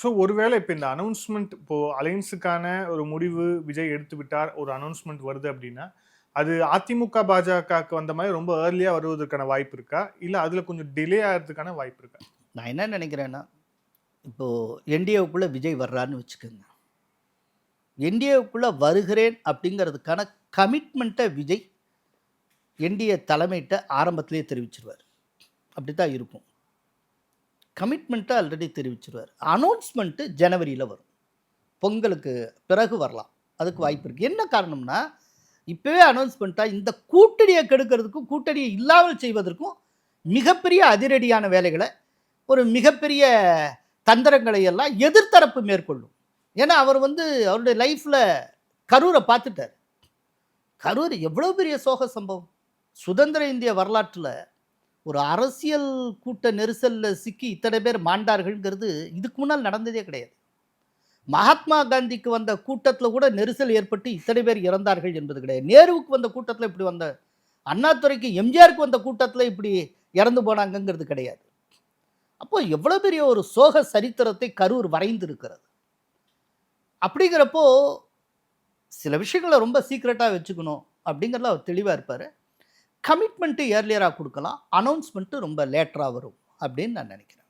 So ஒருவேளை இப்ப இந்த அனவுன்ஸ்மென்ட் இப்போ அலையன்ஸுக்கான ஒரு முடிவு விஜய் எடுத்து விட்டார். ஒரு அனவுன்ஸ்மென்ட் வருது அப்டின்னா, அது அதிமுக, பாஜகவுக்கு வந்த மாரி ரொம்ப ஏர்லியா வருவதற்கான வாய்ப்பு இருக்கா? இல்ல அதுல கொஞ்சம் டிலே ஆகுறதுக்கான வாய்ப்பு இருக்கா? நான் என்ன நினைக்கிறேன்னா, இப்போ என்டிஏவுக்குள்ள விஜய் வர்றாருன்னு வச்சுக்கோங்க. என்டிஏவுக்குள்ள வருகிறேன் அப்படிங்கிறதுக்கான கமிட்மெண்ட்டை விஜய் என்டிஏ தலைமையிட்ட ஆரம்பத்திலேயே தெரிவிச்சிருவார். அப்படித்தான் இருக்கும். கமிட்மெண்ட்டை ஆல்ரெடி தெரிவிச்சிருவார். அனௌன்ஸ்மெண்ட்டு ஜனவரியில வரும். பொங்கலுக்கு பிறகு வரலாம். அதுக்கு வாய்ப்பு இருக்கு. என்ன காரணம்னா, இப்பவே அனௌன்ஸ் பண்ணிட்டா இந்த கூட்டணியை கெடுக்கிறதுக்கும், கூட்டணியை இல்லாமல் செய்வதற்கும் மிகப்பெரிய அதிரடியான வேலைகளை, ஒரு மிகப்பெரிய தந்திரங்களை எல்லாம் எதிர்த்தரப்பு மேற்கொள்ளும். ஏன்னா அவர் அவருடைய லைஃப்ல கரூரை பார்த்துட்டார். கரூர் எவ்வளவு பெரிய சோக சம்பவம். சுதந்திர இந்திய வரலாற்றுல ஒரு அரசியல் கூட்ட நெரிசல்ல சிக்கி இத்தனை பேர் மாண்டார்கள்ங்கிறது இதுக்கு முன்னால் நடந்ததே கிடையாது. மகாத்மா காந்திக்கு வந்த கூட்டத்தில் கூட நெரிசல் ஏற்பட்டு இத்தனை பேர் இறந்தார்கள் என்பது கிடையாது. நேருவுக்கு வந்த கூட்டத்தில் இப்படி வந்த, அண்ணாதுரைக்கு எம்ஜிஆருக்கு வந்த கூட்டத்தில் இப்படி இறந்து போனாங்கிறது கிடையாது. அப்போ எவ்வளோ பெரிய ஒரு சோக சரித்திரத்தை கரூர் வரைந்திருக்கிறது. அப்படிங்கிறப்போ சில விஷயங்களை ரொம்ப சீக்ரெட்டாக வச்சுக்கணும் அப்படிங்கிறதுல அவர் தெளிவாக இருப்பார். கமிட்மெண்ட்டு ஏர்லியராக கொடுக்கலாம், அனௌன்ஸ்மெண்ட்டு ரொம்ப லேட்டராக வரும் அப்படின்னு நான் நினைக்கிறேன்.